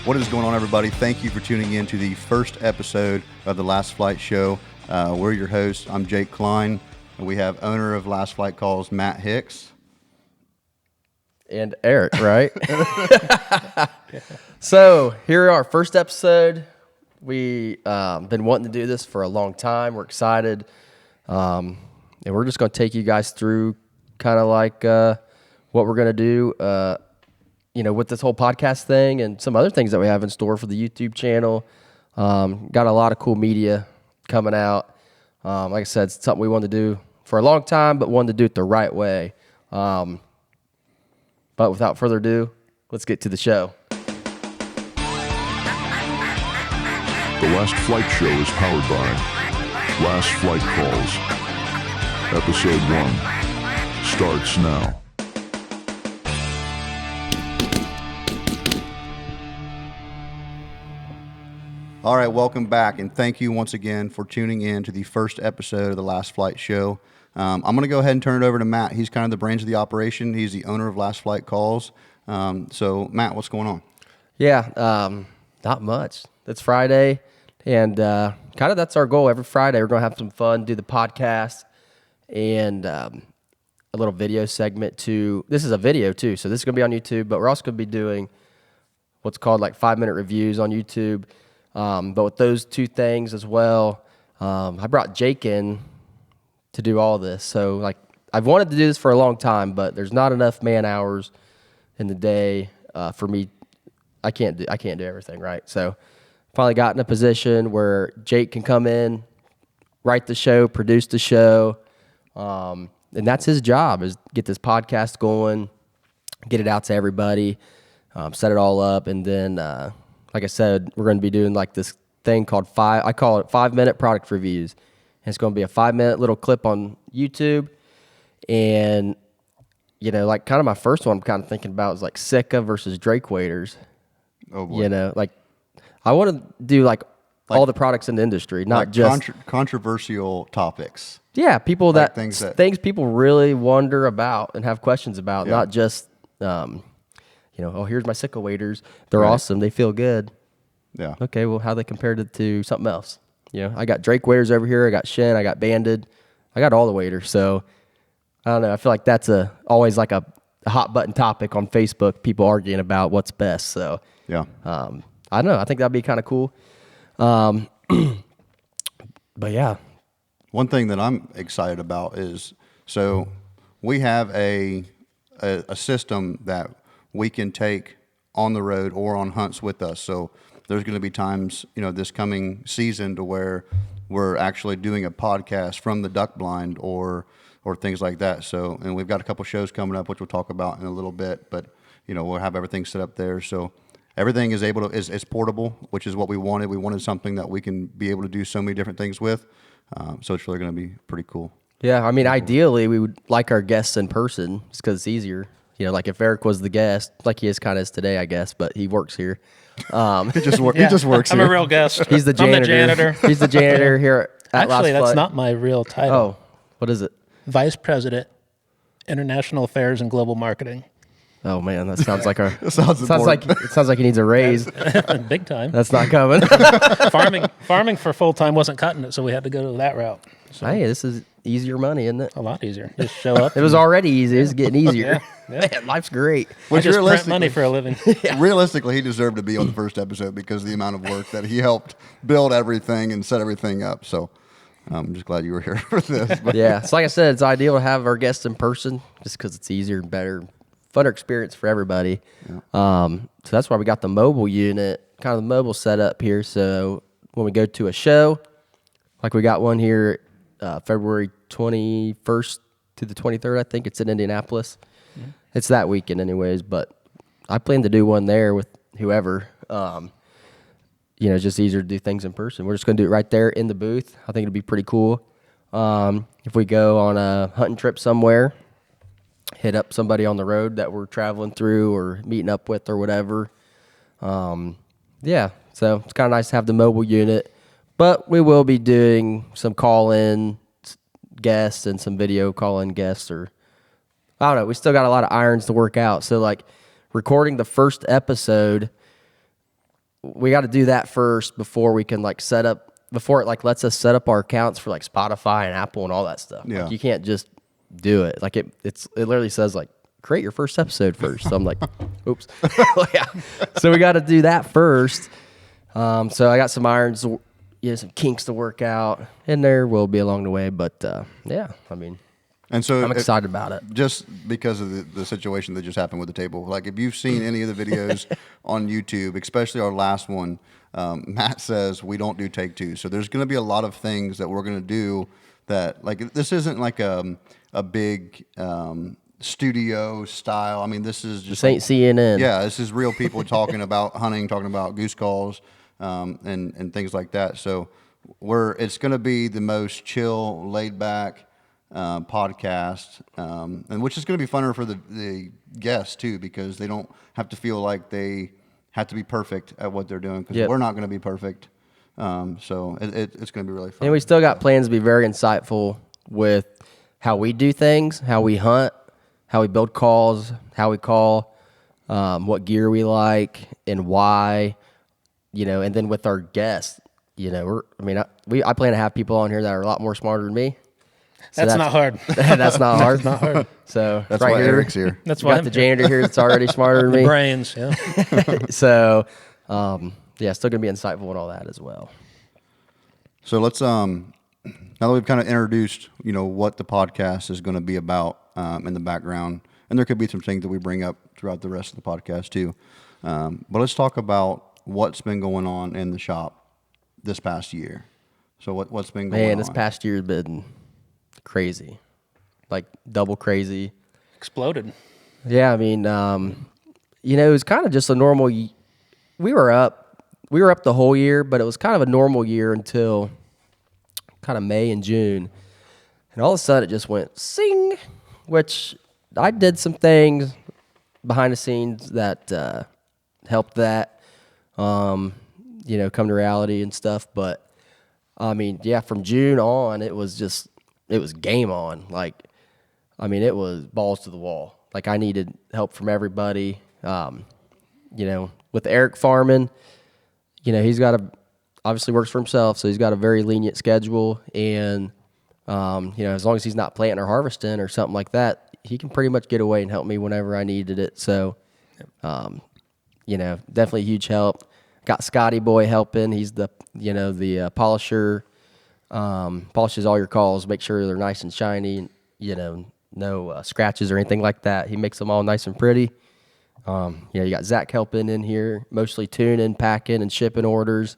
What is going on, everybody? Thank you for tuning in to the first episode of the Last Flight Show. We're your hosts. I'm Jake Klein, and we have owner of Last Flight Calls, Matt Hicks. And Eric, right? So here our first episode. We been wanting to do this for a long time. We're excited, and we're just going to take you guys through kind of like what we're going to do, with this whole podcast thing and some other things that we have in store for the YouTube channel. Got a lot of cool media coming out. Like I said, it's something we wanted to do for a long time, but wanted to do it the right way. But without further ado, let's get to the show. The Last Flight Show is powered by Last Flight Calls. Episode 1 starts now. All right, welcome back, and thank you once again for tuning in to the first episode of the Last Flight Show. I'm going to go ahead and turn it over to Matt. He's kind of the brains of the operation. He's the owner of Last Flight Calls. So, Matt, what's going on? Yeah, not much. It's Friday, and kind of that's our goal. Every Friday, we're going to have some fun, do the podcast, and a little video segment too. This is a video too, so this is going to be on YouTube, but we're also going to be doing what's called like 5-minute reviews on YouTube. But with those two things as well, I brought Jake in to do all this. So like I've wanted to do this for a long time, but there's not enough man hours in the day for me. I can't do everything, right? So finally got in a position where Jake can come in, write the show, produce the show, and that's his job, is get this podcast going, get it out to everybody, set it all up, and then like I said, we're going to be doing like this thing called I call it 5-minute product reviews. And it's going to be a 5-minute little clip on YouTube. And, like kind of my first one I'm kind of thinking about is like Sika versus Drake waders. Oh, boy. Like I want to do like all the products in the industry, not like just controversial topics. Yeah, people like things people really wonder about and have questions about, not just here's my Sika waders. They're awesome. They feel good. Yeah. Okay, well, how they compared to something else? I got Drake waders over here. I got Shin. I got Banded. I got all the waders. So, I don't know. I feel like that's always like a hot button topic on Facebook, people arguing about what's best. So, yeah. I don't know. I think that'd be kind of cool. But, yeah. One thing that I'm excited about is, so we have a system that we can take on the road or on hunts with us. So there's going to be times, this coming season to where we're actually doing a podcast from the duck blind or things like that. So, and we've got a couple shows coming up, which we'll talk about in a little bit, but we'll have everything set up there. So everything is is portable, which is what we wanted. We wanted something that we can be able to do so many different things with. So it's really going to be pretty cool. Yeah. I mean, ideally we would like our guests in person just because it's easier. Like if Eric was the guest, like he is kind of is today, I guess, but he works here. He just works I'm here. a real guest. He's the janitor. I'm the janitor. He's the janitor here at Last Actually, that's Flight. not my real title. Oh, what is it? Vice President, International Affairs and Global Marketing. Oh man, that sounds like It sounds like he needs a raise. Big time. That's not coming. Farming for full time wasn't cutting it, so we had to go to that route. So Hey, this is easier money, isn't it? a lot easier. Just show up. It was already easy. It's getting easier. Yeah. Man, life's great. I just print money for a living. Realistically, he deserved to be on the first episode because of the amount of work that he helped build everything and set everything up. So I'm just glad you were here for this. But Yeah, so like I said, it's ideal to have our guests in person just because it's easier and better, funner experience for everybody. So that's why we got the mobile unit, kind of the mobile setup here. So when we go to a show, like we got one here February 21st to the 23rd, I think it's in Indianapolis. Mm-hmm. It's that weekend anyways, but I plan to do one there with whoever. It's just easier to do things in person. We're just going to do it right there in the booth. I think it'll be pretty cool. If we go on a hunting trip somewhere, hit up somebody on the road that we're traveling through or meeting up with or whatever. So it's kind of nice to have the mobile unit. But we will be doing some call-in guests and some video call-in guests, or I don't know. We still got a lot of irons to work out. So, like, recording the first episode, we got to do that first before we can like before it like lets us set up our accounts for like Spotify and Apple and all that stuff. Yeah. Like you can't just do it. Like it literally says like create your first episode first. So I'm like, oops. Yeah. So we got to do that first. So I got some irons, some kinks to work out, and there will be along the way. But yeah, I mean, And so I'm excited about it. Just because of the situation that just happened with the table. Like if you've seen any of the videos on YouTube, especially our last one, Matt says we don't do take two. So there's going to be a lot of things that we're going to do that, like, this isn't like a big studio style. I mean, this is just This ain't CNN. Yeah, this is real people talking about hunting, talking about goose calls, and things like that. So it's going to be the most chill, laid back podcast, and which is going to be funner for the guests too, because they don't have to feel like they have to be perfect at what they're doing, because we're not going to be perfect. So it's going to be really fun. And we still got plans to be very insightful with how we do things, how we hunt, how we build calls, how we call, what gear we like and why, and then with our guests, I plan to have people on here that are a lot more smarter than me. So That's not hard. That's not hard. It's not hard. So That's right why here, Eric's here. That's we why got the janitor here that's already smarter than me. brains. Yeah. So, still gonna be insightful and all that as well. So let's now that we've kind of introduced, what the podcast is going to be about in the background, and there could be some things that we bring up throughout the rest of the podcast too. But let's talk about what's been going on in the shop this past year. So what's been going on? Man, this past year has been crazy, like double crazy. Exploded. Yeah, I mean, it was kind of just a normal. We were up the whole year, but it was kind of a normal year until kind of May and June, and all of a sudden it just went sing. Which I did some things behind the scenes that helped that, come to reality and stuff. But I mean, from June on, it was game on. Like, I mean, it was balls to the wall. Like, I needed help from everybody. With Eric farming, he's obviously works for himself, so he's got a very lenient schedule. And, as long as he's not planting or harvesting or something like that, he can pretty much get away and help me whenever I needed it. So, definitely a huge help. Got Scotty Boy helping. He's the polisher. Polishes all your calls, make sure they're nice and shiny, no scratches or anything like that. He makes them all nice and pretty. You got Zach helping in here, mostly tuning, packing, and shipping orders.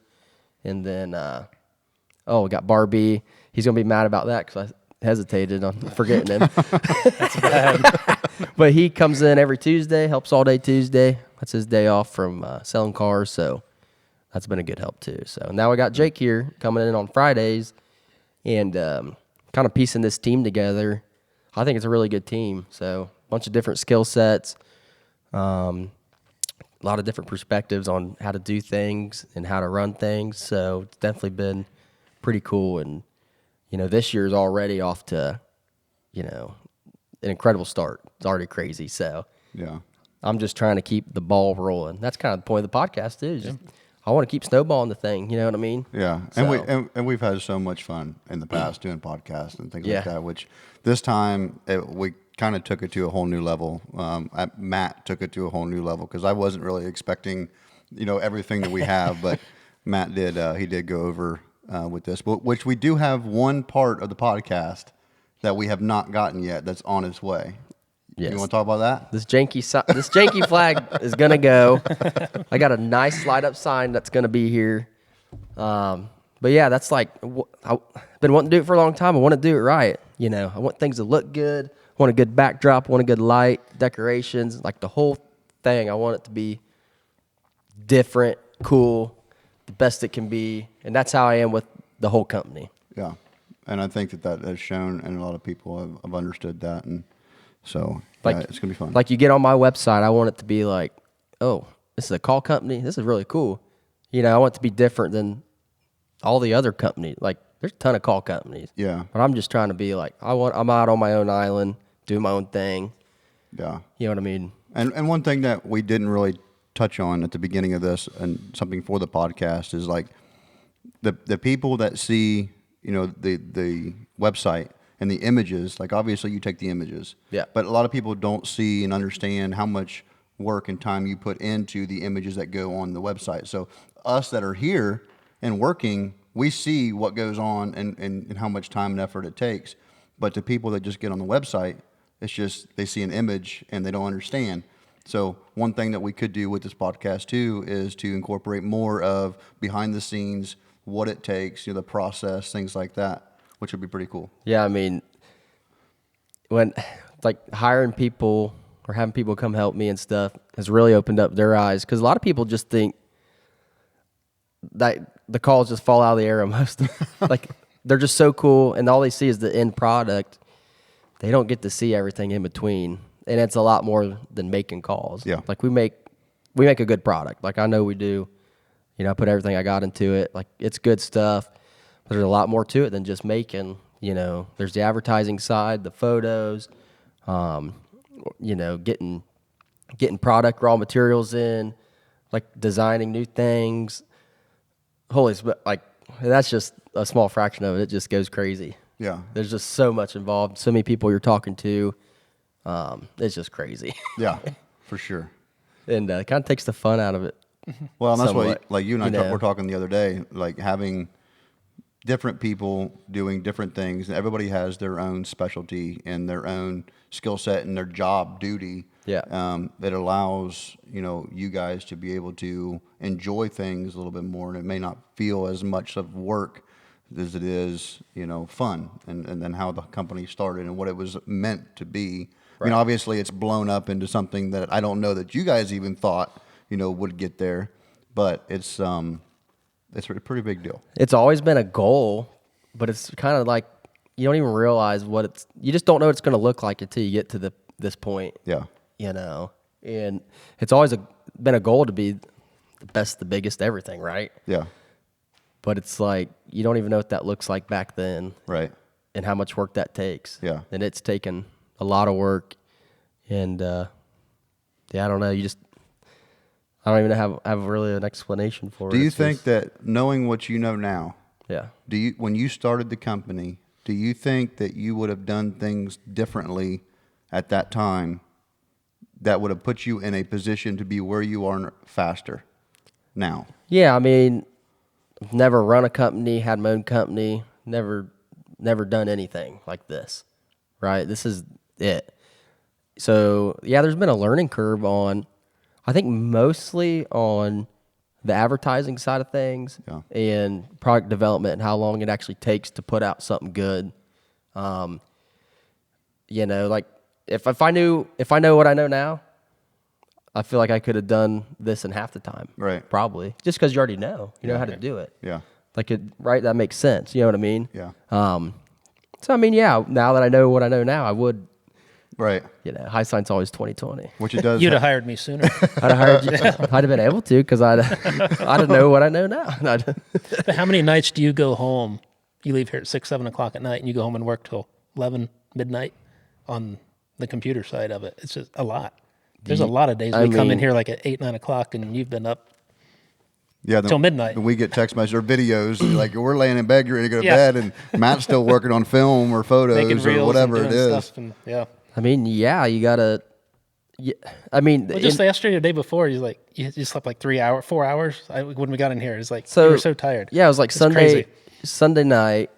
And then, we got Barbie. He's going to be mad about that because I hesitated on forgetting him. That's bad. But he comes in every Tuesday, helps all day Tuesday. That's his day off from selling cars, so that's been a good help too. So now we got Jake here coming in on Fridays and kind of piecing this team together. I think it's a really good team. So a bunch of different skill sets, a lot of different perspectives on how to do things and how to run things. So it's definitely been pretty cool. And, this year's already off to, an incredible start. It's already crazy. So Yeah. I'm just trying to keep the ball rolling. That's kind of the point of the podcast too. Just, I want to keep snowballing the thing. You know what I mean? Yeah, and we've had so much fun in the past doing podcasts and things like that. Which this time we kind of took it to a whole new level. Matt took it to a whole new level because I wasn't really expecting, everything that we have, but Matt did. He did go over with this, but which we do have one part of the podcast that we have not gotten yet. That's on its way. Yes. You want to talk about that? This janky flag is gonna go. I got a nice light up sign that's gonna be here. But yeah, that's like I've been wanting to do it for a long time. I want to do it right. I want things to look good. I want a good backdrop. I want a good light, decorations, like the whole thing. I want it to be different, cool, the best it can be, and that's how I am with the whole company. Yeah, and I think that has shown, and a lot of people have understood that, and so it's gonna be fun. Like you get on my website, I want it to be like, oh, this is a call company. This is really cool. I want it to be different than all the other companies. Like there's a ton of call companies. Yeah. But I'm just trying to be like, I'm out on my own island, doing my own thing. Yeah. You know what I mean? And one thing that we didn't really touch on at the beginning of this and something for the podcast is like the people that see, the website and the images, like obviously you take the images. Yeah. But a lot of people don't see and understand how much work and time you put into the images that go on the website. So us that are here and working, we see what goes on and how much time and effort it takes. But the people that just get on the website, it's just they see an image and they don't understand. So one thing that we could do with this podcast too is to incorporate more of behind the scenes, what it takes, the process, things like that, which would be pretty cool. Yeah, I mean, when like hiring people or having people come help me and stuff has really opened up their eyes, because a lot of people just think that the calls just fall out of the air almost. Like they're just so cool, and all they see is the end product. They don't get to see everything in between, and it's a lot more than making calls. Yeah, like we make a good product. Like I know we do. I put everything I got into it. Like it's good stuff. But there's a lot more to it than just making. There's the advertising side, the photos, getting product raw materials in, like designing new things. Like that's just a small fraction of it. It just goes crazy. Yeah. There's just so much involved. So many people you're talking to. It's just crazy. Yeah, for sure. And it kind of takes the fun out of it. Well, and that's somewhat, what, like you and I were talking the other day, like having different people doing different things. Everybody has their own specialty and their own skill set and their job duty. Yeah. That allows, you guys to be able to enjoy things a little bit more, and it may not feel as much of work as it is, fun, and then how the company started and what it was meant to be. Right. Obviously it's blown up into something that I don't know that you guys even thought, would get there, but it's a pretty big deal. It's always been a goal, but it's kind of like you don't even realize you just don't know what it's going to look like until you get to this point. Yeah. And it's always been a goal to be the best, the biggest, everything, right? Yeah. But it's like you don't even know what that looks like back then. Right. And how much work that takes. Yeah. And it's taken a lot of work. And I don't know. I don't even have really an explanation for it. Do you think that knowing what you know now, yeah, when you started the company, do you think that you would have done things differently at that time that would have put you in a position to be where you are faster now? Yeah, I mean, I've never run a company, had my own company, never done anything like this, right? This is it. So, yeah, there's been a learning curve on, I think mostly on the advertising side of things, yeah, and product development and how long it actually takes to put out something good. Like if I know what I know now, I feel like I could have done this in half the time. Right. Probably. Just because you already know. You know how to do it. Yeah. Right? That makes sense. You know what I mean? Yeah. So, I mean, yeah, now that I know what I know now, I would. Right. Hindsight's always 20/20. Which it does. You'd have hired me sooner. I'd have hired you. I'd have been able to because I'd know what I know now. But how many nights do you go home? You leave here at 6, 7 o'clock at night, and you go home and work till 11 midnight on the computer side of it. It's just a lot. There's a lot of days we come in here like at 8, 9 o'clock, and you've been up till midnight. And we get text messages or videos like we're laying in bed, you're ready to go to bed, and Matt's still working on film or photos or whatever it is. I mean, yeah, you gotta. Yeah, I mean, just yesterday or the day before, you slept like 4 hours. When we got in here, it's like you were so tired. Yeah, it was like Sunday night.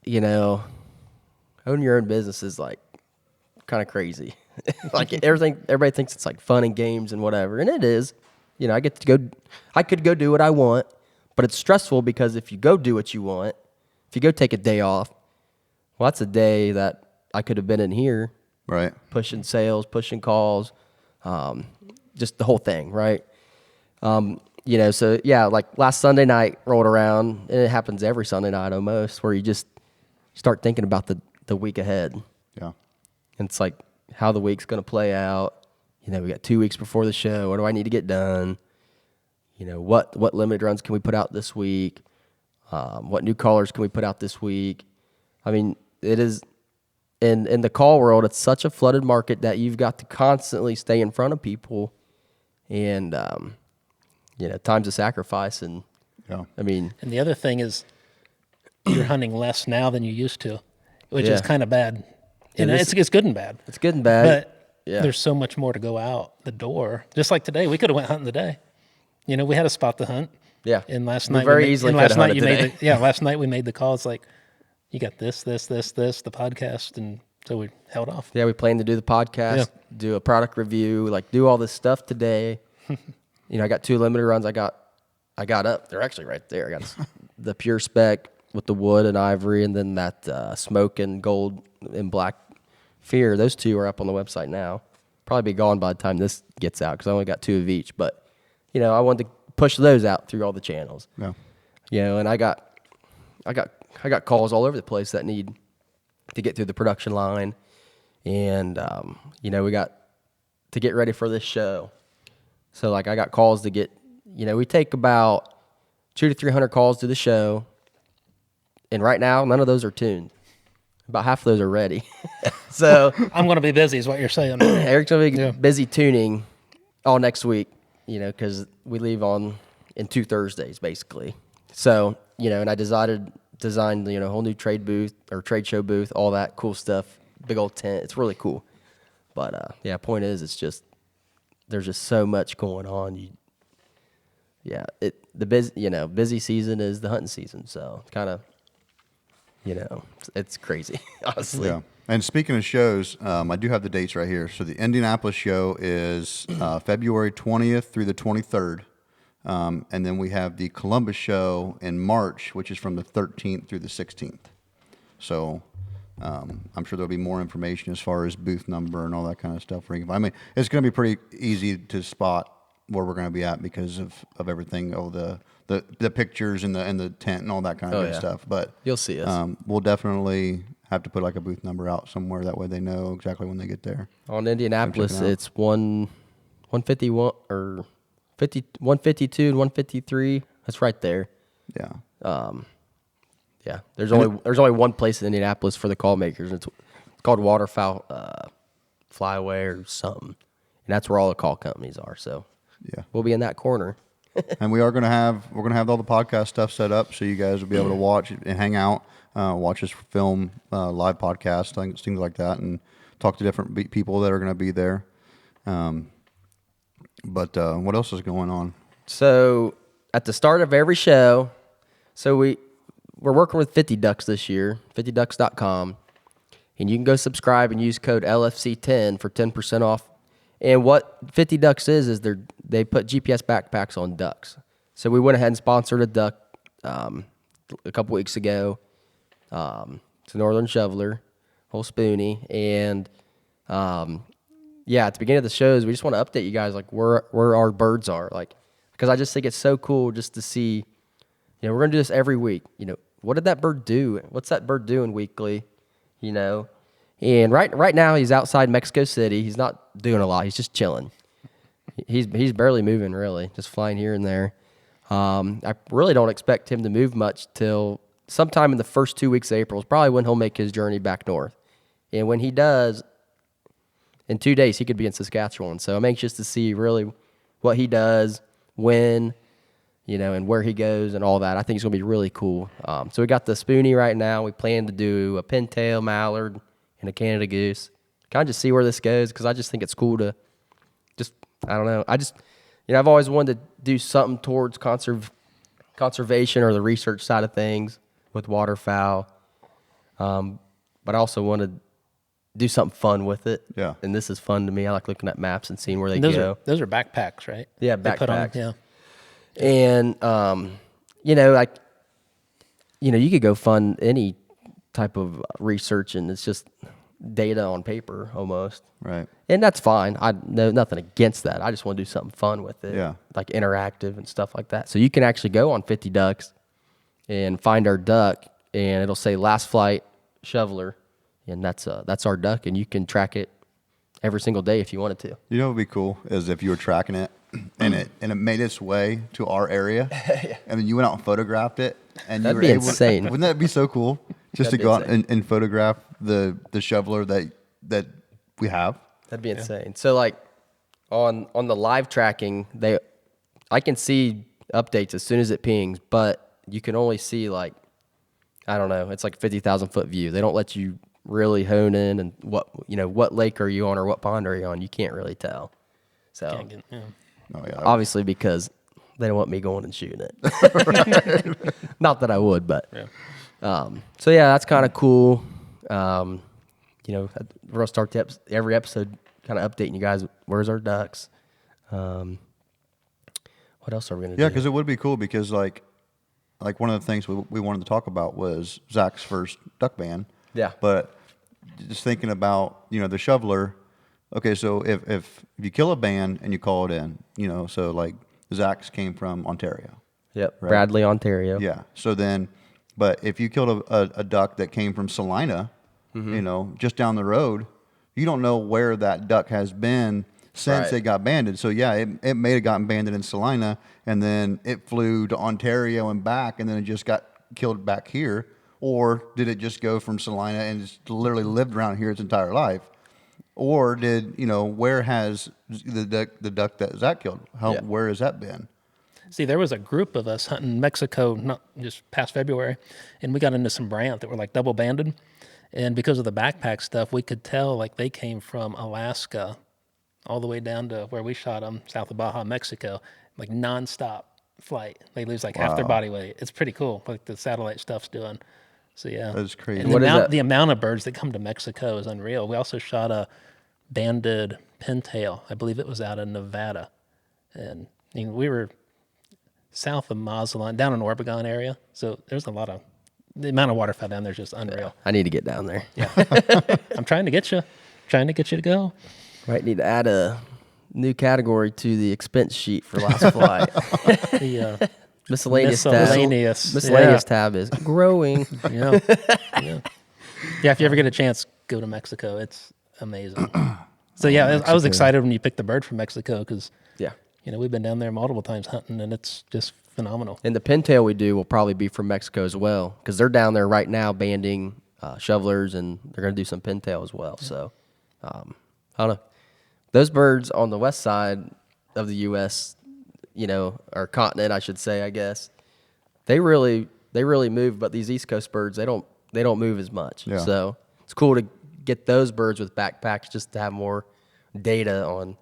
Owning your own business is like kind of crazy. Like everybody thinks it's like fun and games and whatever, and it is. I could go do what I want, but it's stressful because if you go do what you want, if you go take a day off, well, that's a day that I could have been in here, right? Pushing sales, pushing calls, just the whole thing, right? So yeah, like last Sunday night rolled around, and it happens every Sunday night almost, where you just start thinking about the week ahead. Yeah. And it's like how the week's going to play out. We got 2 weeks before the show. What do I need to get done? What limited runs can we put out this week? What new colors can we put out this week? I mean, it is in the call world, it's such a flooded market that you've got to constantly stay in front of people and time's a sacrifice. And Yeah. I mean, And the other thing is, you're hunting less now than you used to, which is Yeah. kind of bad. It is. It's good and bad. it's good and bad. But yeah, there's so much more to go out the door. Just like today, we could have went hunting today. We had a spot to hunt. yeah. And last We night, very easily and could last have night hunted you made today. last night we made the call. It's like, you got this, the podcast, and so we held off. Yeah, we plan to do the podcast, Yeah. do a product review, like do all this stuff today. I got 2 limited runs. I got up. They're actually right there. I got the pure spec with the wood and ivory, and then that smoke and gold and black fear. Those 2 are up on the website now. Probably be gone by the time this gets out because I only got 2 of each. But I wanted to push those out through all the channels. Yeah. And I got calls all over the place that need to get through the production line, and we got to get ready for this show. So like I got calls to get, we take about 200 to 300 calls to the show, and right now none of those are tuned. About half of those are ready. So I'm going to be busy, is what you're saying. Eric's gonna be Yeah. busy tuning all next week, because we leave in 2 Thursdays basically. So and I designed a whole new trade show booth, all that cool stuff, big old tent. It's really cool. But point is, it's just there's just so much going on. Busy season is the hunting season, so it's kind of it's crazy, honestly. Yeah. And speaking of shows, I do have the dates right here. So the Indianapolis show is February 20th through the 23rd. And then we have the Columbus show in March, which is from the 13th through the 16th. So I'm sure there'll be more information as far as booth number and all that kind of stuff. I mean, it's going to be pretty easy to spot where we're going to be at because of everything, the pictures and the tent and all that kind of good stuff. But You'll see us. we'll definitely have to put like a booth number out somewhere. That way they know exactly when they get there. On Indianapolis, Come check it out. it's 151 or 152 and 153. That's right there. Yeah. Yeah, there's only one place in Indianapolis for the call makers. It's called Waterfowl Flyaway or something, and that's where all the call companies are. So Yeah. we'll be in that corner. And we're gonna have all the podcast stuff set up so you guys will be able to watch and hang out, watch us film live podcasts, things like that, and talk to different people that are going to be there. But what else is going on? So at the start of every show, we're working with 50 Ducks this year, 50ducks.com, and you can go subscribe and use code LFC10 for 10% off. And what 50 Ducks is they put GPS backpacks on ducks. So we went ahead and sponsored a duck a couple weeks ago. It's a northern shoveler, whole spoonie, and at the beginning of the shows, we just want to update you guys like where our birds are, like because I just think it's so cool just to see. We're gonna do this every week. What did that bird do? What's that bird doing weekly? And right now he's outside Mexico City. He's not doing a lot. He's just chilling. He's barely moving, really, just flying here and there. I really don't expect him to move much till sometime in the first 2 weeks of April. Is probably when he'll make his journey back north. And when he does, in 2 days he could be in Saskatchewan. So I'm anxious to see really what he does, when, and where he goes and all that. I think it's gonna be really cool. So we got the spoonie right now. We plan to do a pintail, mallard, and a Canada goose. Kind of just see where this goes because I just think it's cool to I don't know. I've always wanted to do something towards conservation or the research side of things with waterfowl. But I also want to do something fun with it. Yeah. And this is fun to me. I like looking at maps and seeing where they Those go. are backpacks, right? Yeah, They put on, backpacks. yeah. And, you could go fund any type of research and it's just data on paper almost. Right. And that's fine. I know nothing against that. I just want to do something fun with it. Yeah. Like interactive and stuff like that. So you can actually go on 50 Ducks and find our duck and it'll say last flight shoveler. And that's our duck and you can track it every single day if you wanted to. You know what would be cool is if you were tracking it and it made its way to our area and then you went out and photographed it and That'd you were be able insane. Wouldn't that be so cool? Just That'd to go be out and photograph the shoveler that we have. That'd be insane. So like on the live tracking, I can see updates as soon as it pings, but you can only see like, I don't know, it's like a 50,000 foot view. They don't let you really hone in and what lake are you on or what pond are you on? You can't really tell. So Oh, yeah. obviously because they don't want me going and shooting it. Not that I would, but so yeah, that's kind of cool. We're gonna start every episode kind of updating you guys. Where's our ducks? What else are we gonna do? Yeah, because it would be cool because like one of the things we wanted to talk about was Zach's first duck ban. Yeah. But just thinking about, the shoveler. Okay, so if you kill a ban and you call it in, so like Zach's came from Ontario. Yep. Right? Bradley, Ontario. Yeah. So then, but if you killed a duck that came from Salina, just down the road, you don't know where that duck has been since it got banded. So yeah, it may have gotten banded in Salina, and then it flew to Ontario and back, and then it just got killed back here. Or did it just go from Salina and just literally lived around here its entire life? Or did, where has the duck that Zach killed, where has that been? See, there was a group of us hunting in Mexico, not just past February, and we got into some brant that were like double banded. And because of the backpack stuff, we could tell like they came from Alaska all the way down to where we shot them, south of Baja, Mexico, like nonstop flight. They lose like half their body weight. It's pretty cool, like the satellite stuff's doing. So yeah, That's crazy. And the amount of birds that come to Mexico is unreal. We also shot a banded pintail. I believe it was out of Nevada, and we were south of Mazatlan, down in Oregon area. So there's the amount of waterfowl down there is just unreal. Yeah, I need to get down there. Yeah, I'm trying to get you to go. Might need to add a new category to the expense sheet for last flight. The Miscellaneous tab is growing. Yeah. If you ever get a chance, go to Mexico. It's amazing. So yeah, I was excited when you picked the bird from Mexico because we've been down there multiple times hunting, and it's just phenomenal. And the pintail we do will probably be from Mexico as well because they're down there right now banding shovelers, and they're going to do some pintail as well. So I don't know. Those birds on the west side of the U.S., or continent, I should say, I guess, they really move. But these East Coast birds, they don't move as much. Yeah. So it's cool to get those birds with backpacks just to have more data on,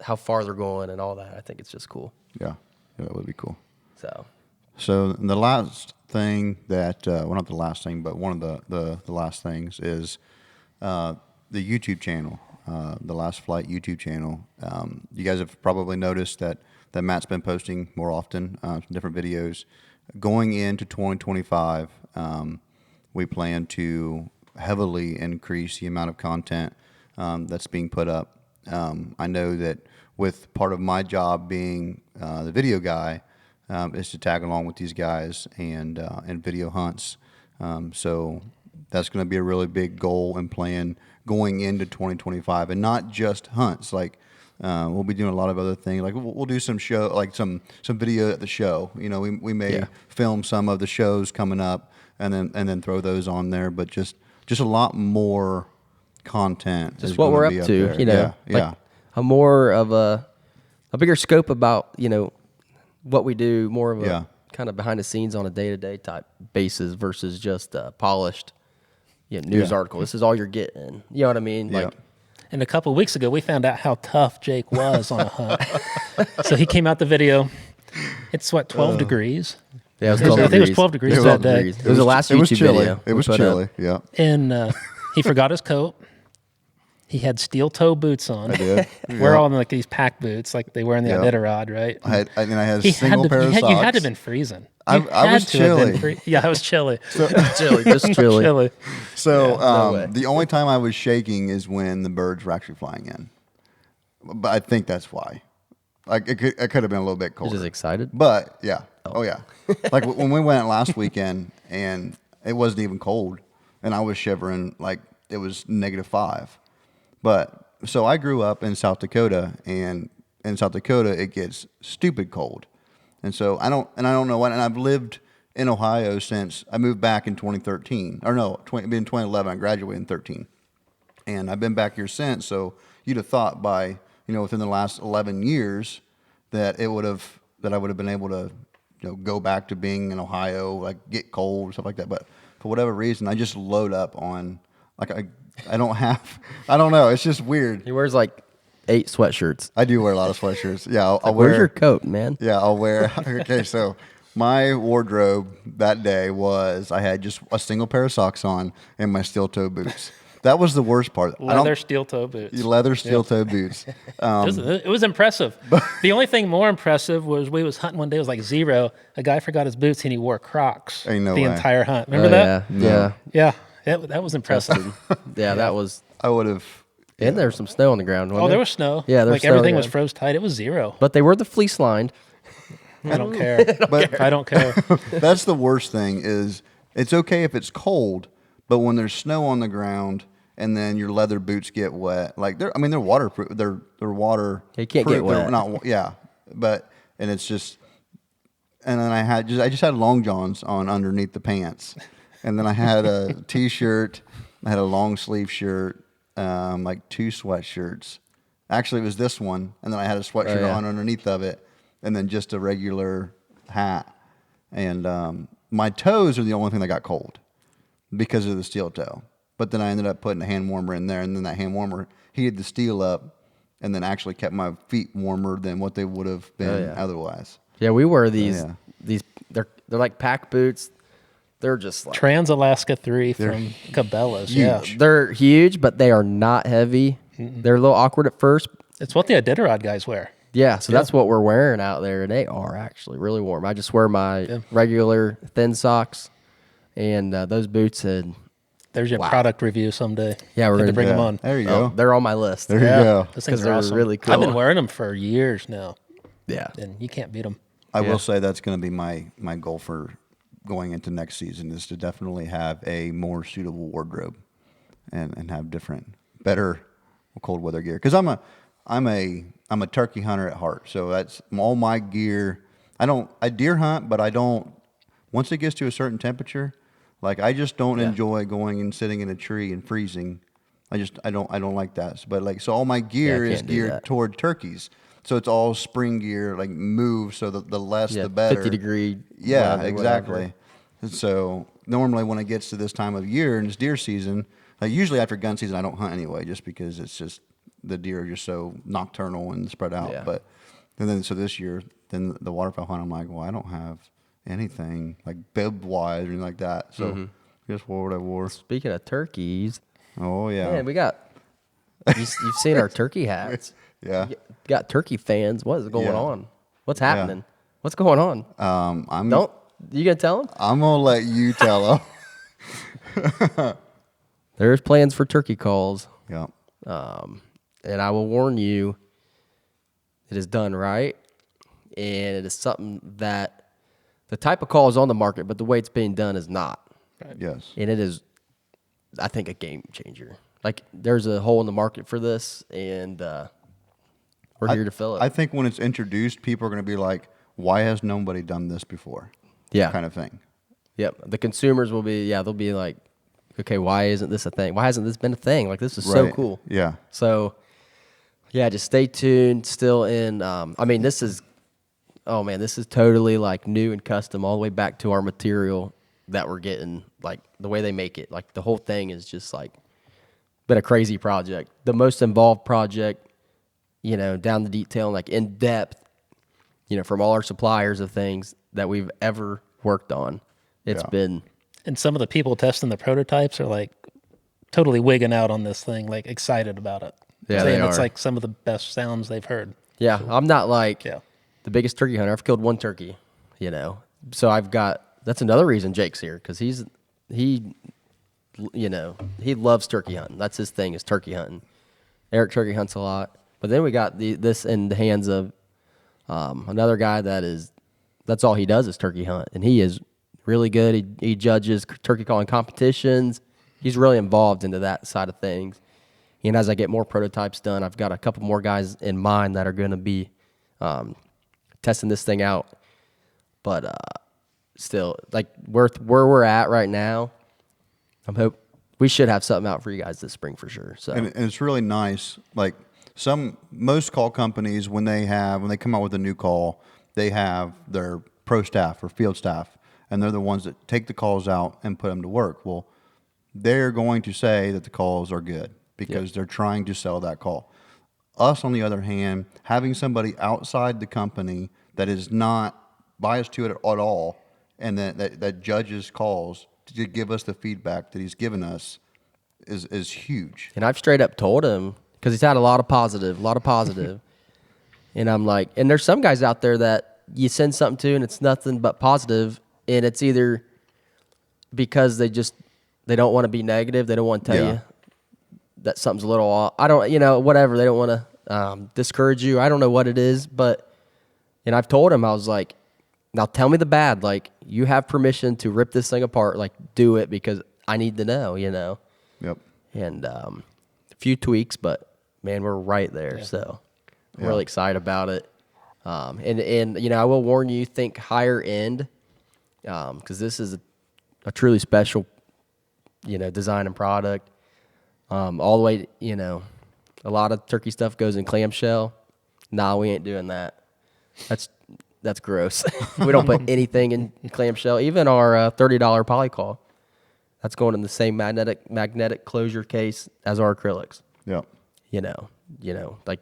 how far they're going and all that. I think it's just cool. Yeah, that would be cool. So the last thing that, not the last thing, but one of the last things is the YouTube channel, the Last Flight YouTube channel. You guys have probably noticed that Matt's been posting more often, some different videos. Going into 2025, we plan to heavily increase the amount of content that's being put up. I know that with part of my job being the video guy, is to tag along with these guys and video hunts. So that's going to be a really big goal and plan going into 2025, and not just hunts. Like we'll be doing a lot of other things. Like we'll do some show, like some video at the show. We may film some of the shows coming up and then throw those on there. But just a lot more content. Just what we're up to. Like a more of a bigger scope about what we do, more of a kind of behind the scenes on a day-to-day type basis versus just a polished news article. This is all you're getting. You know what I mean? Yeah. And a couple of weeks ago, we found out how tough Jake was on a hunt. So he came out the video. It's 12 degrees. Yeah, it was 12 degrees. I think it was 12 degrees that day. It was the last YouTube video. It was chilly, yeah. And he forgot his coat. He had steel toe boots on. I did. We're all in like these pack boots, like they wear in the Iditarod, right? I had a single pair of socks. You had to have been freezing. I was chilly. I was chilly. Just chilly. So the only time I was shaking is when the birds were actually flying in. But I think that's why. Like it could have been a little bit colder. You're just excited? But yeah. Oh yeah. Like when we went last weekend and it wasn't even cold and I was shivering like it was -5. But so I grew up in South Dakota, and in South Dakota it gets stupid cold. And so I don't know what, and I've lived in Ohio since I moved back in 2013. Or no, in 2011, I graduated in 13. And I've been back here since, so you'd have thought by within the last 11 years that I would have been able to, go back to being in Ohio, like get cold, stuff like that. But for whatever reason, I just load up on, like, I don't have, I don't know. It's just weird. He wears like 8 sweatshirts. I do wear a lot of sweatshirts. Yeah. I'll Like, wear. where's your coat, man? Yeah, I'll wear. Okay, so my wardrobe that day was I had just a single pair of socks on and my steel toe boots. That was the worst part. Leather steel toe boots. Leather steel toe boots. It was impressive. The only thing more impressive was we was hunting one day. It was like 0. A guy forgot his boots and he wore Crocs Ain't no the way. entire hunt. Remember Oh, that? Yeah. Yeah, that was impressive. Yeah, that was. I would have. And there was some snow on the ground. Oh, there was snow. Yeah, there was like snow on the everything was ground. froze tight. It was 0. But they were the fleece lined. I don't care. But I don't care. that's the worst thing. Is it's okay if it's cold, but when there's snow on the ground and then your leather boots get wet, like they're waterproof. They're water. They can't get They're wet. not. Yeah, but and it's just. And then I just had long johns on underneath the pants, and then I had a t-shirt. I had a long sleeve shirt, like 2 sweatshirts. Actually, it was this one, and then I had a sweatshirt yeah. on underneath of it, and then just a regular hat. And my toes are the only thing that got cold because of the steel toe. But then I ended up putting a hand warmer in there, and then that hand warmer heated the steel up, and then actually kept my feet warmer than what they would have been otherwise. Yeah, we wear these. Yeah. These they're like pack boots. They're just like Trans-Alaska 3 from Cabela's. huge. Yeah. they're huge, but they are not heavy. They're a little awkward at first. It's what the Iditarod guys wear. Yeah, so that's what we're wearing out there, and they are actually really warm. I just wear my regular thin socks and those boots, and There's your product review someday. Yeah, we're Have gonna to bring them Yeah. on. There you oh, go. they're on my list. There you go. Those things Because are they're awesome. really cool. I've been wearing them for years now, Yeah, and you can't beat them. I will say that's going to be my goal for going into next season is to definitely have a more suitable wardrobe and have better cold weather gear. Because I'm a turkey hunter at heart, so that's all my gear. I deer hunt, but I don't. Once it gets to a certain temperature, like I just don't enjoy going and sitting in a tree and freezing. I don't like that. But so all my gear I is can't do geared that. toward turkeys. So it's all spring gear, like move. So the less yeah, the better. 50-degree. Yeah, weather, exactly. whatever. And so normally when it gets to this time of year and it's deer season, usually after gun season I don't hunt anyway, just because it's just the deer are just so nocturnal and spread out. Yeah. So this year, then the waterfowl hunt, I'm like, well, I don't have anything like bib wise or anything like that. So just wore what I wore. Speaking of turkeys, Oh yeah, man, we got. You've seen our turkey hats. yeah. You got turkey fans. What is going Yeah. on? What's happening? What's going on? I'm You gonna tell them? I'm gonna let you tell them. There's plans for turkey calls. Yeah. And I will warn you, it is done right, and it is something that the type of call is on the market, but the way it's being done is not. Yes. And it is, I think, a game changer. Like, there's a hole in the market for this, and we're here to fill it. I think when it's introduced, people are going to be like, why has nobody done this before? Yeah. Kind of thing. Yep. The consumers will be, they'll be like, okay, why isn't this a thing? Why hasn't this been a thing? Like, this is so Right. cool. Yeah. So, yeah, just stay tuned. Still in, this is totally like new and custom all the way back to our material that we're getting, like the way they make it. Like, the whole thing is just like been a crazy project. The most involved project, down the detail, like in depth, from all our suppliers of things that we've ever worked on. It's Yeah. been, And some of the people testing the prototypes are like totally wigging out on this thing, like excited about it. Yeah, saying they it's are. like some of the best sounds they've heard. yeah, I'm not like Yeah. the biggest turkey hunter. I've killed one turkey, So that's another reason Jake's here, because he loves turkey hunting. That's his thing, is turkey hunting. Eric turkey hunts a lot. But then we got this in the hands of another guy that's all he does is turkey hunt. And he is really good. He judges turkey calling competitions. He's really involved into that side of things. And as I get more prototypes done, I've got a couple more guys in mind that are going to be testing this thing out. But still, like where we're at right now, we should have something out for you guys this spring for sure. So And it's really nice. Like, most call companies, when they come out with a new call, they have their pro staff or field staff, and they're the ones that take the calls out and put them to work. Well, they're going to say that the calls are good because they're trying to sell that call. Us, on the other hand, having somebody outside the company that is not biased to it at all, and that judges calls to give us the feedback that he's given us is huge. And I've straight up told him, because he's had a lot of positive. And I'm like, and there's some guys out there that you send something to and it's nothing but positive, and it's either because they don't want to be negative, they don't want to tell you that something's a little off. I don't, whatever, they don't want to discourage you. I don't know what it is, and I've told him, I was like, now tell me the bad. Like, you have permission to rip this thing apart. Like, do it, because I need to know, Yep. And a few tweaks, but man, we're right there. So I'm really excited about it. And I will warn you, think higher end, because this is a truly special, design and product. All the way, a lot of turkey stuff goes in clamshell. Nah, we ain't doing that. That's gross. We don't put anything in clamshell. Even our $30 polycall, that's going in the same magnetic closure case as our acrylics. Yep. Like,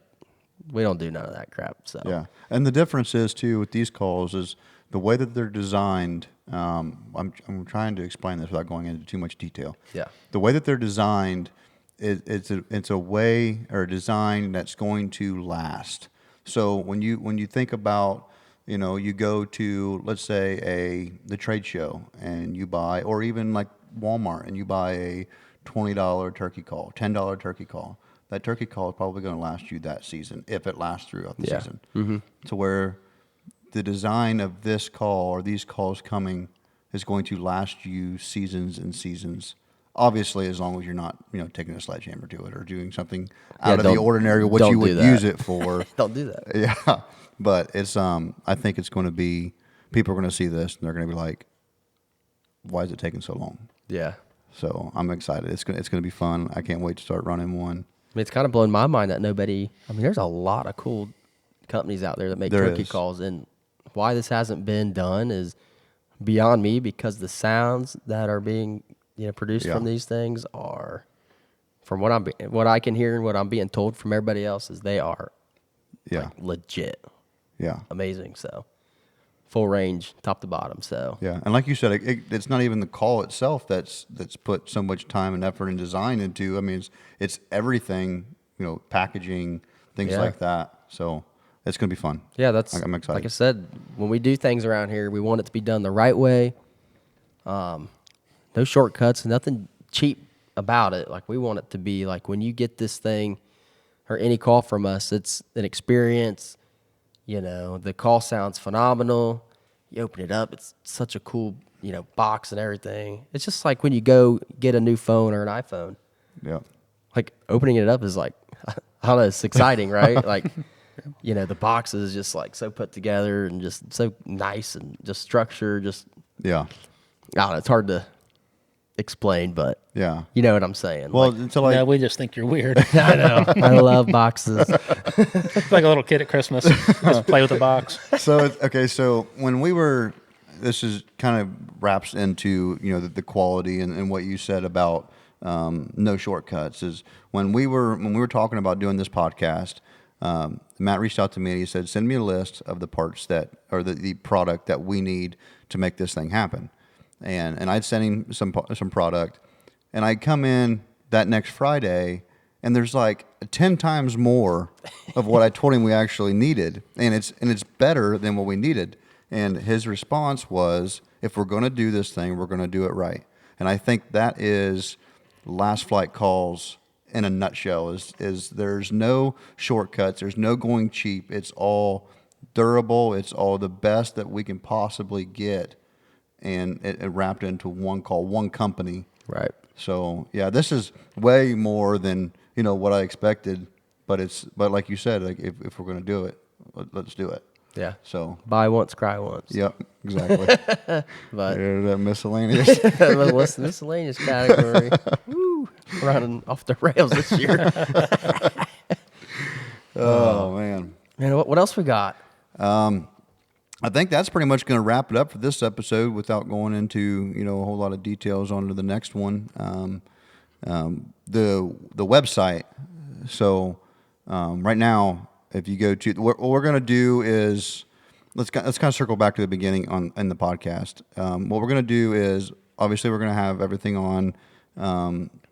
we don't do none of that crap. So yeah, and the difference is too with these calls is the way that they're designed. I'm trying to explain this without going into too much detail. Yeah. The way that they're designed, it's a way or a design that's going to last. So when you think about, you go to, let's say, the trade show and you buy, or even like Walmart, and you buy a $20 turkey call, $10 turkey call. That turkey call is probably going to last you that season, if it lasts throughout the season. Mm-hmm. To where the design of this call or these calls coming is going to last you seasons and seasons. Obviously, as long as you're not, taking a sledgehammer to it or doing something out of the ordinary, what you would use it for. Don't do that. Yeah, but it's I think it's going to be, people are going to see this and they're going to be like, why is it taking so long? Yeah. So I'm excited. It's going to be fun. I can't wait to start running one. I mean, it's kind of blown my mind that there's a lot of cool companies out there that make turkey calls, and why this hasn't been done is beyond me, because the sounds that are being produced from these things are, from what I can hear and what I'm being told from everybody else, is they are like legit, amazing. So full range, top to bottom. So yeah, and like you said, it's not even the call itself that's put so much time and effort and design into. I mean, it's everything, packaging, things like that. So it's going to be fun. Yeah, I'm excited. Like I said, when we do things around here, we want it to be done the right way. No shortcuts, nothing cheap about it. Like, we want it to be like, when you get this thing or any call from us, it's an experience. The call sounds phenomenal. You open it up, it's such a cool, box and everything. It's just like when you go get a new phone or an iPhone. Yeah. Like, opening it up is like, I don't know, it's exciting, right? Like, the box is just like so put together and just so nice and just structured. I don't know, it's hard to explain, but you know what I'm saying. Well, until we just think you're weird. I know. I love boxes. It's like a little kid at Christmas. Just play with a box. So when we were, this is kind of wraps into, the quality and what you said about no shortcuts, is when we were talking about doing this podcast, Matt reached out to me and he said, send me a list of the parts or the product that we need to make this thing happen. And I'd send him some product, and I'd come in that next Friday, and there's like 10 times more of what I told him we actually needed, and it's better than what we needed. And his response was, if we're going to do this thing, we're going to do it right. And I think that is Last Flight Calls in a nutshell. Is there's no shortcuts, there's no going cheap. It's all durable. It's all the best that we can possibly get. And it wrapped into one call, one company. Right. So yeah, this is way more than what I expected. But like you said, like if we're going to do it, let's do it. Yeah. So buy once, cry once. Yep. Exactly. But that miscellaneous. Miscellaneous category. Woo, running off the rails this year. Oh man. Man, what else we got? I think that's pretty much going to wrap it up for this episode without going into a whole lot of details onto the next one. The website. So right now, if you go to what we're going to do is let's kind of circle back to the beginning in the podcast. What we're going to do is obviously we're going to have everything on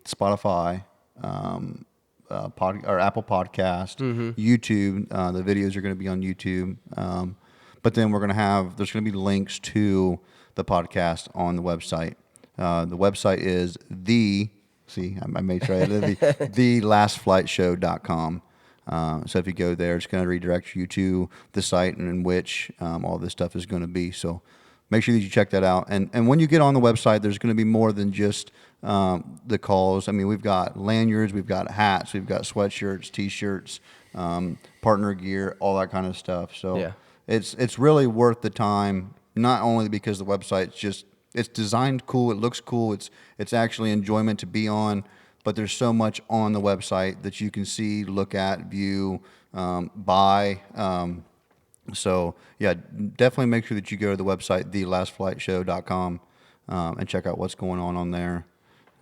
Spotify, or Apple Podcast, YouTube. The videos are going to be on YouTube. But then there's going to be links to the podcast on the website. The website is I made sure I added thelastflightshow.com. So if you go there, it's going to redirect you to the site and in which all this stuff is going to be. So make sure that you check that out. And when you get on the website, there's going to be more than just the calls. I mean, we've got lanyards, we've got hats, we've got sweatshirts, T-shirts, partner gear, all that kind of stuff. So. Yeah. It's really worth the time, not only because the website's it's designed cool, it looks cool, it's actually enjoyment to be on, but there's so much on the website that you can see, look at, view, buy. So yeah, definitely make sure that you go to the website, thelastflightshow.com, and check out what's going on there.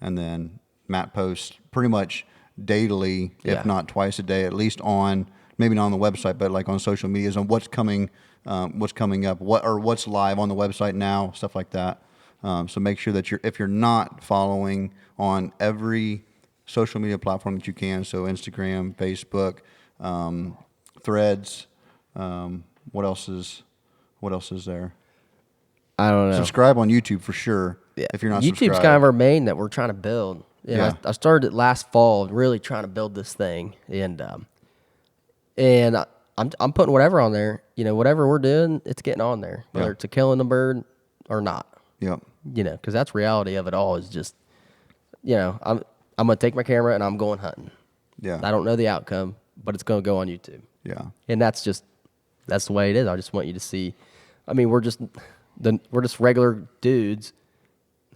And then Matt posts pretty much daily, if not twice a day, at least maybe not on the website, but like on social medias on what's coming up, what's live on the website now, stuff like that. So make sure that if you're not following on every social media platform that you can, so Instagram, Facebook, Threads, what else is there? I don't know. Subscribe on YouTube for sure. Yeah. If you're not YouTube's subscribed. kind of our main that we're trying to build. Yeah. I started it last fall, really trying to build this thing, and I'm putting whatever on there. Whatever we're doing, it's getting on there, whether it's a killing the bird or not. Yep. Because that's reality of it all. Is just, I'm gonna take my camera and I'm going hunting. Yeah. I don't know the outcome, but it's gonna go on YouTube. Yeah. And that's the way it is. I just want you to see. I mean, we're just regular dudes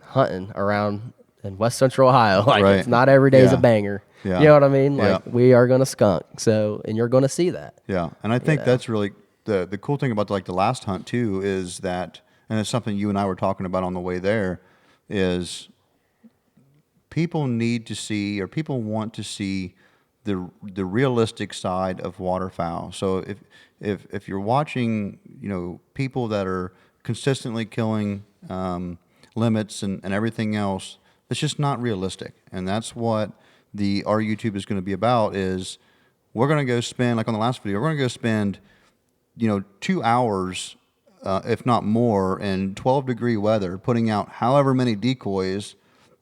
hunting around in West Central Ohio. Like Right. It's not every day's a banger. Yeah. You know what I mean? Like Yeah. we are gonna skunk. So, and you're gonna see that. Yeah, and I think that's really the cool thing about the last hunt too is that, and it's something you and I were talking about on the way there, is people need to see, or people want to see the realistic side of waterfowl. So if you're watching, people that are consistently killing limits and everything else, it's just not realistic, and that's what our YouTube is going to be about. Is we're going to go spend, like on the last video, we're going to go spend 2 hours, if not more, in 12-degree weather, putting out however many decoys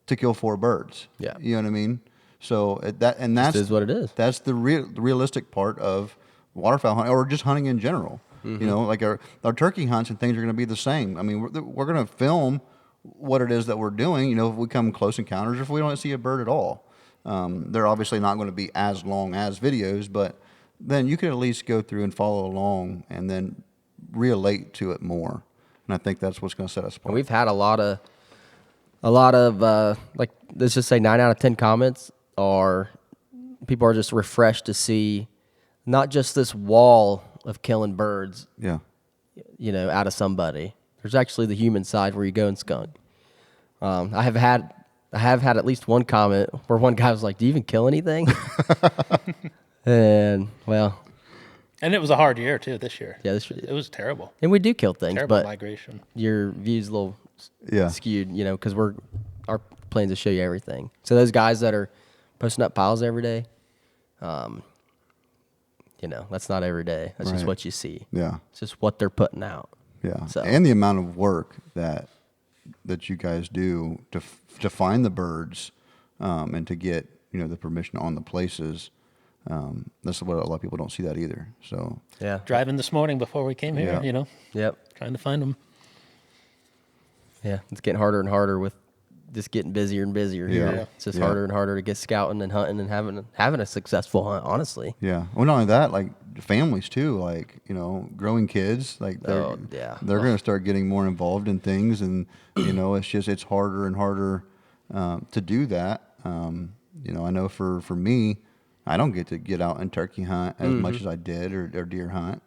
to kill 4 birds. Yeah. You know what I mean? So that's is what it is. That's the realistic part of waterfowl hunting, or just hunting in general. Mm-hmm. Like our turkey hunts and things are going to be the same. I mean, we're going to film what it is that we're doing. If we come close encounters, or if we don't see a bird at all. They're obviously not going to be as long as videos, but then you can at least go through and follow along and then relate to it more. And I think that's what's going to set us apart. And we've had a lot of like, let's just say 9 out of 10 comments are people are just refreshed to see not just this wall of killing birds, Yeah. Out of somebody. There's actually the human side where you go and skunk. I have had at least one comment where one guy was like, "Do you even kill anything?" And And it was a hard year too this year. yeah, It was terrible. and we do kill things, Terrible but migration. your view's a little Yeah. skewed, because our plans to show you everything. So those guys that are posting up piles every day, that's not every day. That's just Right. what you see. Yeah. It's just what they're putting out. Yeah. So- And the amount of work that you guys do to find the birds, and to get, the permission on the places. That's what a lot of people don't see that either. So Yeah. Driving this morning before we came here, Yeah. Yep. trying to find them. Yeah. It's getting harder and harder with just getting busier and busier here. Yeah. It's just Yeah. harder and harder to get scouting and hunting and having a successful hunt, honestly. yeah. Well, not only that, like families too, like, growing kids, like they're going to start getting more involved in things, and it's harder and harder to do that. I know for me, I don't get to get out and turkey hunt as much as I did or deer hunt.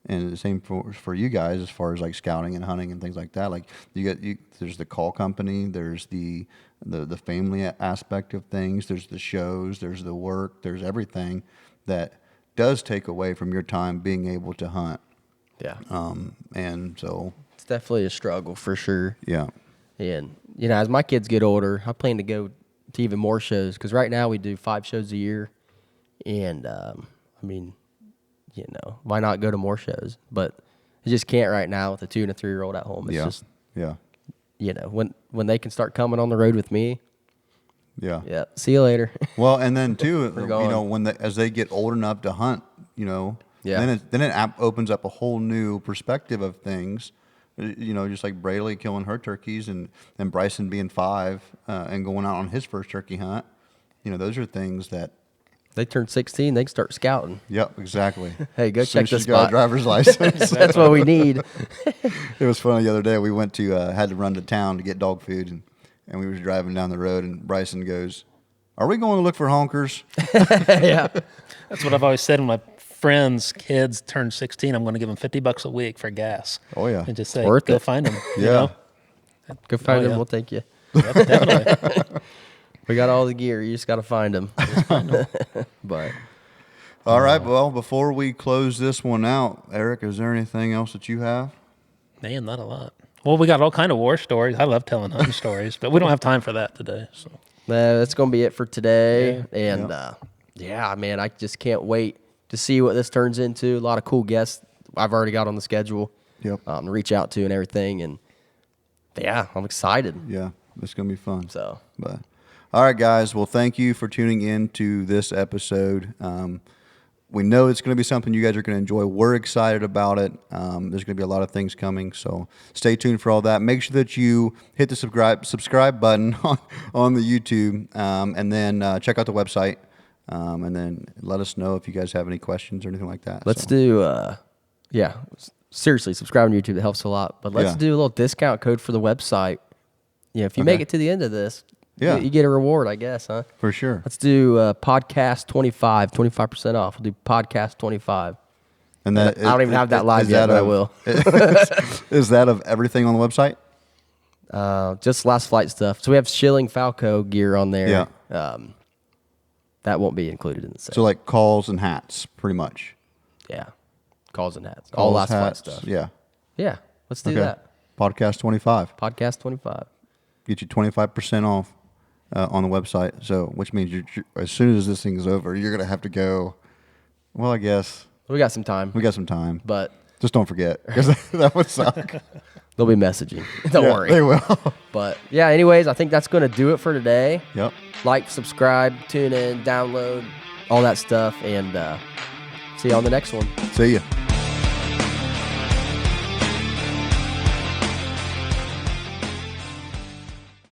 And the same for you guys as far as like scouting and hunting and things like that. Like there's the call company, there's the family aspect of things, there's the shows, there's the work, there's everything that does take away from your time being able to hunt. Yeah. And so It's definitely a struggle for sure. yeah. And, you know, as my kids get older, I plan to go to even more shows because right now we do 5 shows a year. And, I mean, you know, why not go to more shows? But you just can't right now with a 2 and a 3-year-old at home. It's just, Yeah. you know, when they can start coming on the road with me, Yeah. yeah, see you later. Well, and then too, you going. know, as they get old enough to hunt, you know, Yeah. then it opens up a whole new perspective of things. You know, just like Braley killing her turkeys and Bryson being 5 and going out on his first turkey hunt. You know, those are things that. They turn 16, they can start scouting. Yep, exactly. Hey, go As soon check as this she's got a spot. driver's license. That's what we need. It was funny the other day. We went to had to run to town to get dog food, and we was driving down the road, and Bryson goes, "Are we going to look for honkers?" Yeah. That's what I've always said when my friends' kids turn 16. I'm going to give them $50 a week for gas. Oh yeah, And just say, Worth go it. find them. yeah. You know? Go find Oh, them, yeah. we'll take you. Yep, definitely. We got all the gear. You just got to find them. But All right. Well, before we close this one out, Eric, is there anything else that you have? Man, not a lot. Well, we got all kind of war stories. I love telling hunting stories, but we don't have time for that today. So that's going to be it for today. Yeah. And yeah, man, I just can't wait to see what this turns into. A lot of cool guests I've already got on the schedule. Yep. To reach out to and everything. And yeah, I'm excited. Yeah, it's gonna be fun. So But all right, guys. Well, thank you for tuning in to this episode. We know it's going to be something you guys are going to enjoy. We're excited about it. There's going to be a lot of things coming, so stay tuned for all that. Make sure that you hit the subscribe button on the YouTube, and then check out the website, and then let us know if you guys have any questions or anything like that. let's So, do, yeah, seriously, subscribe on YouTube. It helps a lot. But let's Yeah. do a little discount code for the website. Yeah, if you make it to the end of this, Yeah. you get a reward, I guess, huh? for sure. Let's do podcast 25% off. We'll do podcast 25. And that I don't even have that live is yet, that but I of- will. Is that of everything on the website? Just last flight stuff. So we have Schilling Falco gear on there. Yeah. That won't be included in the sale. So like calls and hats, pretty much. Yeah. Calls and hats. All Calls, last hats, flight stuff. Yeah. Yeah. Let's do Okay. that. Podcast 25. Podcast 25. Get you 25% off on the website. So, which means you're, as soon as this thing is over, you're gonna have to go. Well, I guess We got some time, we got some time, but just don't forget because that would suck. they'll be messaging. Don't Yeah, worry. they will. But yeah, anyways, I think that's going to do it for today. Yep. Like, subscribe, tune in, download, all that stuff, and see you on the next one. See ya.